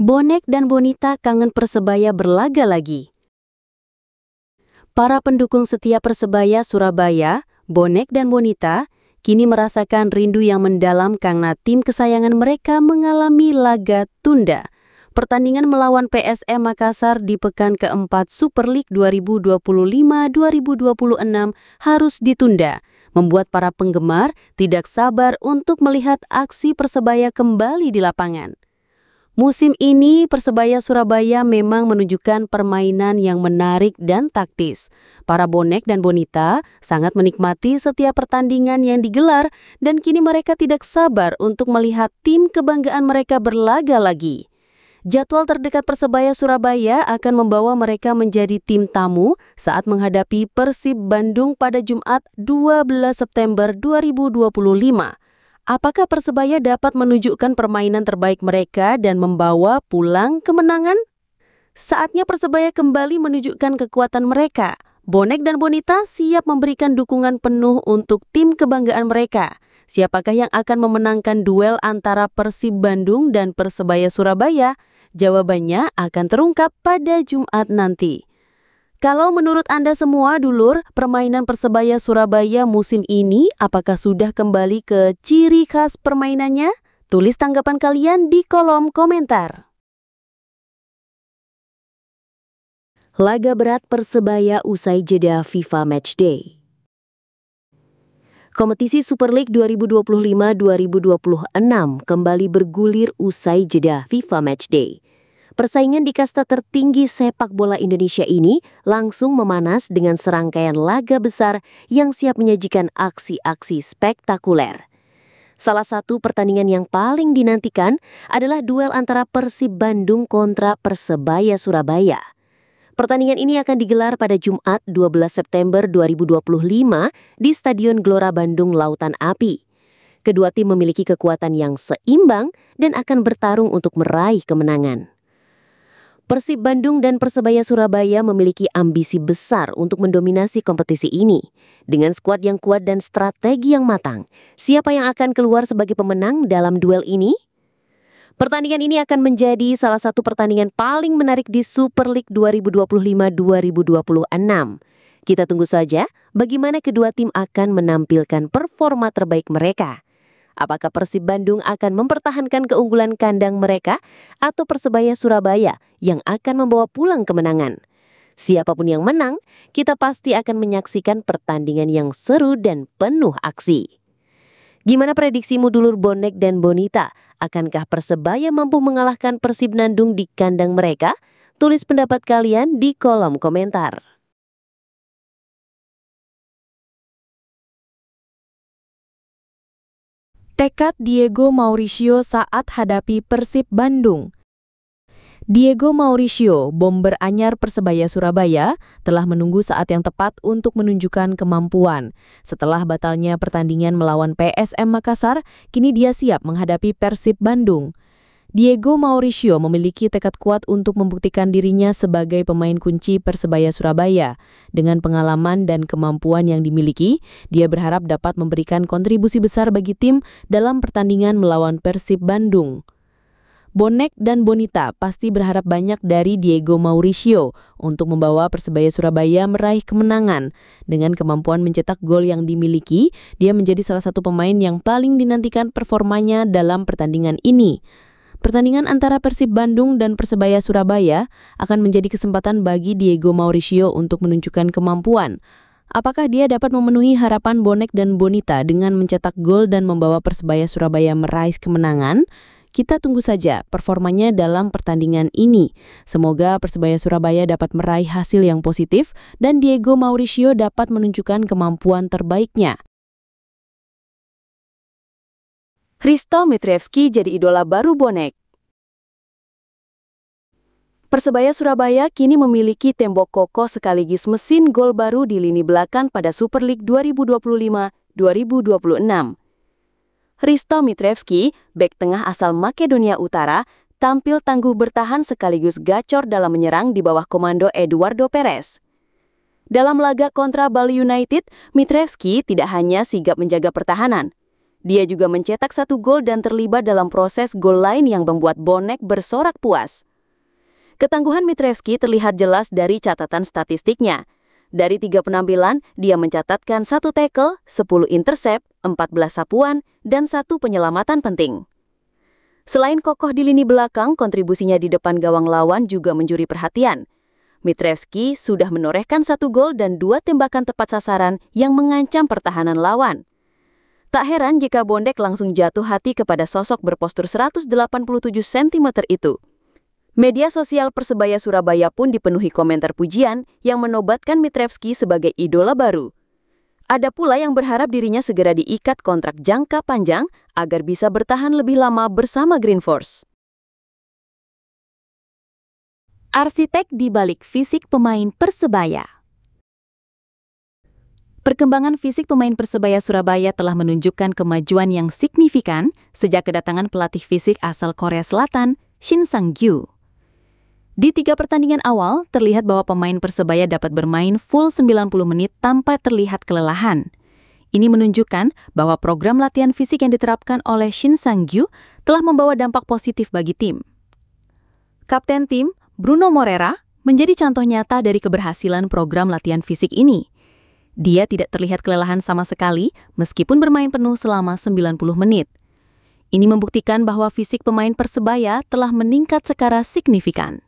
Bonek dan Bonita kangen Persebaya berlaga lagi. Para pendukung setia Persebaya Surabaya, Bonek dan Bonita, kini merasakan rindu yang mendalam karena tim kesayangan mereka mengalami laga tunda. Pertandingan melawan PSM Makassar di pekan keempat Super League 2025-2026 harus ditunda, membuat para penggemar tidak sabar untuk melihat aksi Persebaya kembali di lapangan. Musim ini, Persebaya Surabaya memang menunjukkan permainan yang menarik dan taktis. Para Bonek dan Bonita sangat menikmati setiap pertandingan yang digelar dan kini mereka tidak sabar untuk melihat tim kebanggaan mereka berlaga lagi. Jadwal terdekat Persebaya Surabaya akan membawa mereka menjadi tim tamu saat menghadapi Persib Bandung pada Jumat 12 September 2025. Apakah Persebaya dapat menunjukkan permainan terbaik mereka dan membawa pulang kemenangan? Saatnya Persebaya kembali menunjukkan kekuatan mereka. Bonek dan Bonita siap memberikan dukungan penuh untuk tim kebanggaan mereka. Siapakah yang akan memenangkan duel antara Persib Bandung dan Persebaya Surabaya? Jawabannya akan terungkap pada Jumat nanti. Kalau menurut Anda semua, dulur, permainan Persebaya Surabaya musim ini apakah sudah kembali ke ciri khas permainannya? Tulis tanggapan kalian di kolom komentar. Laga berat Persebaya usai jeda FIFA Matchday. Kompetisi Super League 2025-2026 kembali bergulir usai jeda FIFA Matchday. Persaingan di kasta tertinggi sepak bola Indonesia ini langsung memanas dengan serangkaian laga besar yang siap menyajikan aksi-aksi spektakuler. Salah satu pertandingan yang paling dinantikan adalah duel antara Persib Bandung kontra Persebaya Surabaya. Pertandingan ini akan digelar pada Jumat 12 September 2025 di Stadion Gelora Bandung Lautan Api. Kedua tim memiliki kekuatan yang seimbang dan akan bertarung untuk meraih kemenangan. Persib Bandung dan Persebaya Surabaya memiliki ambisi besar untuk mendominasi kompetisi ini. Dengan skuad yang kuat dan strategi yang matang, siapa yang akan keluar sebagai pemenang dalam duel ini? Pertandingan ini akan menjadi salah satu pertandingan paling menarik di Super League 2025-2026. Kita tunggu saja bagaimana kedua tim akan menampilkan performa terbaik mereka. Apakah Persib Bandung akan mempertahankan keunggulan kandang mereka atau Persebaya Surabaya yang akan membawa pulang kemenangan? Siapapun yang menang, kita pasti akan menyaksikan pertandingan yang seru dan penuh aksi. Gimana prediksimu dulur Bonek dan Bonita? Akankah Persebaya mampu mengalahkan Persib Bandung di kandang mereka? Tulis pendapat kalian di kolom komentar. Tekad Diego Mauricio saat hadapi Persib Bandung. Diego Mauricio, bomber anyar Persebaya Surabaya, telah menunggu saat yang tepat untuk menunjukkan kemampuan. Setelah batalnya pertandingan melawan PSM Makassar, kini dia siap menghadapi Persib Bandung. Diego Mauricio memiliki tekad kuat untuk membuktikan dirinya sebagai pemain kunci Persebaya Surabaya. Dengan pengalaman dan kemampuan yang dimiliki, dia berharap dapat memberikan kontribusi besar bagi tim dalam pertandingan melawan Persib Bandung. Bonek dan Bonita pasti berharap banyak dari Diego Mauricio untuk membawa Persebaya Surabaya meraih kemenangan. Dengan kemampuan mencetak gol yang dimiliki, dia menjadi salah satu pemain yang paling dinantikan performanya dalam pertandingan ini. Pertandingan antara Persib Bandung dan Persebaya Surabaya akan menjadi kesempatan bagi Diego Mauricio untuk menunjukkan kemampuan. Apakah dia dapat memenuhi harapan Bonek dan Bonita dengan mencetak gol dan membawa Persebaya Surabaya meraih kemenangan? Kita tunggu saja performanya dalam pertandingan ini. Semoga Persebaya Surabaya dapat meraih hasil yang positif dan Diego Mauricio dapat menunjukkan kemampuan terbaiknya. Hristo Mitrevski jadi idola baru Bonek. Persebaya Surabaya kini memiliki tembok kokoh sekaligus mesin gol baru di lini belakang pada Super League 2025-2026. Hristo Mitrevski, bek tengah asal Makedonia Utara, tampil tangguh bertahan sekaligus gacor dalam menyerang di bawah komando Eduardo Perez. Dalam laga kontra Bali United, Mitrevski tidak hanya sigap menjaga pertahanan. Dia juga mencetak 1 gol dan terlibat dalam proses gol lain yang membuat bonek bersorak puas. Ketangguhan Mitrevski terlihat jelas dari catatan statistiknya. Dari 3 penampilan, dia mencatatkan 1 tackle, 10 intercept, 14 sapuan, dan 1 penyelamatan penting. Selain kokoh di lini belakang, kontribusinya di depan gawang lawan juga mencuri perhatian. Mitrevski sudah menorehkan 1 gol dan 2 tembakan tepat sasaran yang mengancam pertahanan lawan. Tak heran jika Bondek langsung jatuh hati kepada sosok berpostur 187 cm itu. Media sosial Persebaya Surabaya pun dipenuhi komentar pujian yang menobatkan Mitrevski sebagai idola baru. Ada pula yang berharap dirinya segera diikat kontrak jangka panjang agar bisa bertahan lebih lama bersama Green Force. Arsitek di balik fisik pemain Persebaya. Perkembangan fisik pemain Persebaya Surabaya telah menunjukkan kemajuan yang signifikan sejak kedatangan pelatih fisik asal Korea Selatan, Shin Sang-gyu. Di 3 pertandingan awal, terlihat bahwa pemain Persebaya dapat bermain full 90 menit tanpa terlihat kelelahan. Ini menunjukkan bahwa program latihan fisik yang diterapkan oleh Shin Sang-gyu telah membawa dampak positif bagi tim. Kapten tim, Bruno Moreira, menjadi contoh nyata dari keberhasilan program latihan fisik ini. Dia tidak terlihat kelelahan sama sekali meskipun bermain penuh selama 90 menit. Ini membuktikan bahwa fisik pemain Persebaya telah meningkat secara signifikan.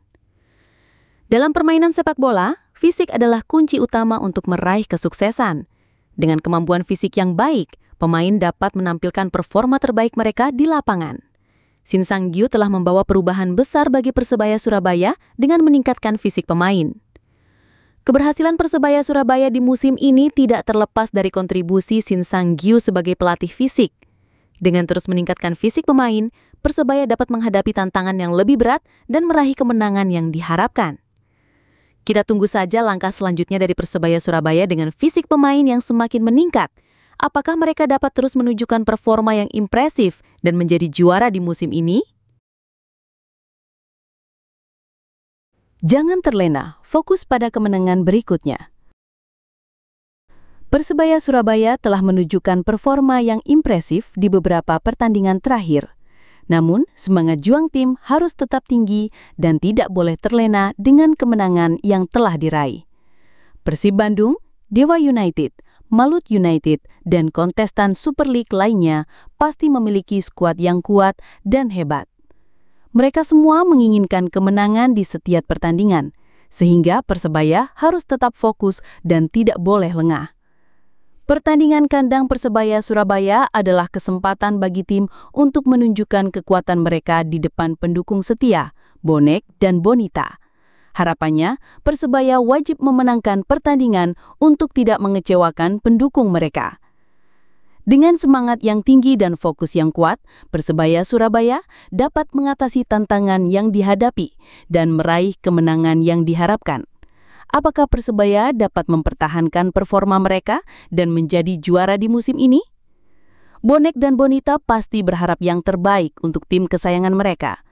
Dalam permainan sepak bola, fisik adalah kunci utama untuk meraih kesuksesan. Dengan kemampuan fisik yang baik, pemain dapat menampilkan performa terbaik mereka di lapangan. Shin Sang-gyu telah membawa perubahan besar bagi Persebaya Surabaya dengan meningkatkan fisik pemain. Keberhasilan Persebaya Surabaya di musim ini tidak terlepas dari kontribusi Shin Sang-gyu sebagai pelatih fisik. Dengan terus meningkatkan fisik pemain, Persebaya dapat menghadapi tantangan yang lebih berat dan meraih kemenangan yang diharapkan. Kita tunggu saja langkah selanjutnya dari Persebaya Surabaya dengan fisik pemain yang semakin meningkat. Apakah mereka dapat terus menunjukkan performa yang impresif dan menjadi juara di musim ini? Jangan terlena, fokus pada kemenangan berikutnya. Persebaya Surabaya telah menunjukkan performa yang impresif di beberapa pertandingan terakhir. Namun, semangat juang tim harus tetap tinggi dan tidak boleh terlena dengan kemenangan yang telah diraih. Persib Bandung, Dewa United, Malut United, dan kontestan Super League lainnya pasti memiliki skuad yang kuat dan hebat. Mereka semua menginginkan kemenangan di setiap pertandingan, sehingga Persebaya harus tetap fokus dan tidak boleh lengah. Pertandingan kandang Persebaya Surabaya adalah kesempatan bagi tim untuk menunjukkan kekuatan mereka di depan pendukung setia, bonek, dan bonita. Harapannya, Persebaya wajib memenangkan pertandingan untuk tidak mengecewakan pendukung mereka. Dengan semangat yang tinggi dan fokus yang kuat, Persebaya Surabaya dapat mengatasi tantangan yang dihadapi dan meraih kemenangan yang diharapkan. Apakah Persebaya dapat mempertahankan performa mereka dan menjadi juara di musim ini? Bonek dan bonita pasti berharap yang terbaik untuk tim kesayangan mereka.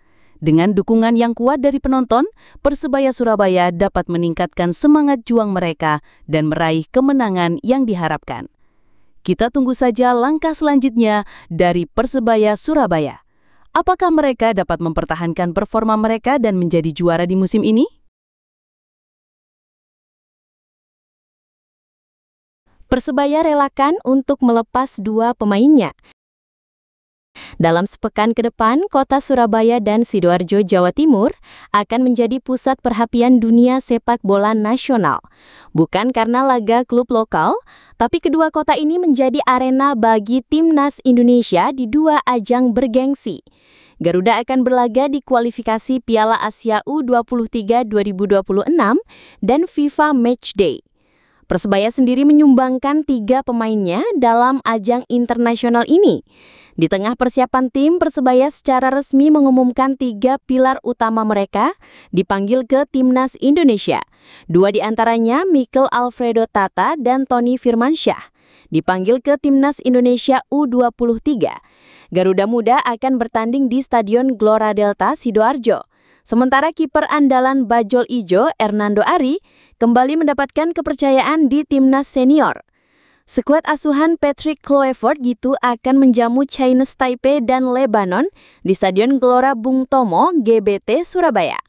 Dengan dukungan yang kuat dari penonton, Persebaya Surabaya dapat meningkatkan semangat juang mereka dan meraih kemenangan yang diharapkan. Kita tunggu saja langkah selanjutnya dari Persebaya Surabaya. Apakah mereka dapat mempertahankan performa mereka dan menjadi juara di musim ini? Persebaya relakan untuk melepas 2 pemainnya. Dalam sepekan ke depan, kota Surabaya dan Sidoarjo, Jawa Timur akan menjadi pusat perhatian dunia sepak bola nasional. Bukan karena laga klub lokal, tapi kedua kota ini menjadi arena bagi timnas Indonesia di 2 ajang bergengsi. Garuda akan berlaga di kualifikasi Piala Asia U23 2026 dan FIFA Matchday. Persebaya sendiri menyumbangkan 3 pemainnya dalam ajang internasional ini. Di tengah persiapan tim, Persebaya secara resmi mengumumkan 3 pilar utama mereka dipanggil ke Timnas Indonesia. 2 diantaranya, Mikel Alfredo Tata dan Tony Firmansyah, dipanggil ke Timnas Indonesia U23. Garuda Muda akan bertanding di Stadion Gelora Delta, Sidoarjo. Sementara kiper andalan Bajul Ijo, Hernando Ari, kembali mendapatkan kepercayaan di Timnas Senior. Skuad asuhan Patrick Kluivert gitu akan menjamu Chinese Taipei dan Lebanon di Stadion Gelora Bung Tomo, GBT, Surabaya.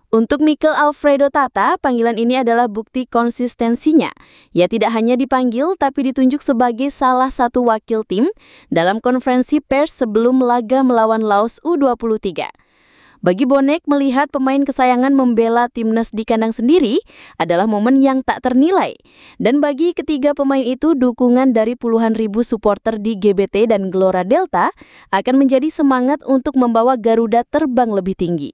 Untuk Mikel Alfredo Tata, panggilan ini adalah bukti konsistensinya. Ia tidak hanya dipanggil, tapi ditunjuk sebagai salah satu wakil tim dalam konferensi pers sebelum laga melawan Laos U23. Bagi Bonek, melihat pemain kesayangan membela timnas di kandang sendiri adalah momen yang tak ternilai. Dan bagi ketiga pemain itu, dukungan dari puluhan ribu supporter di GBT dan Gelora Delta akan menjadi semangat untuk membawa Garuda terbang lebih tinggi.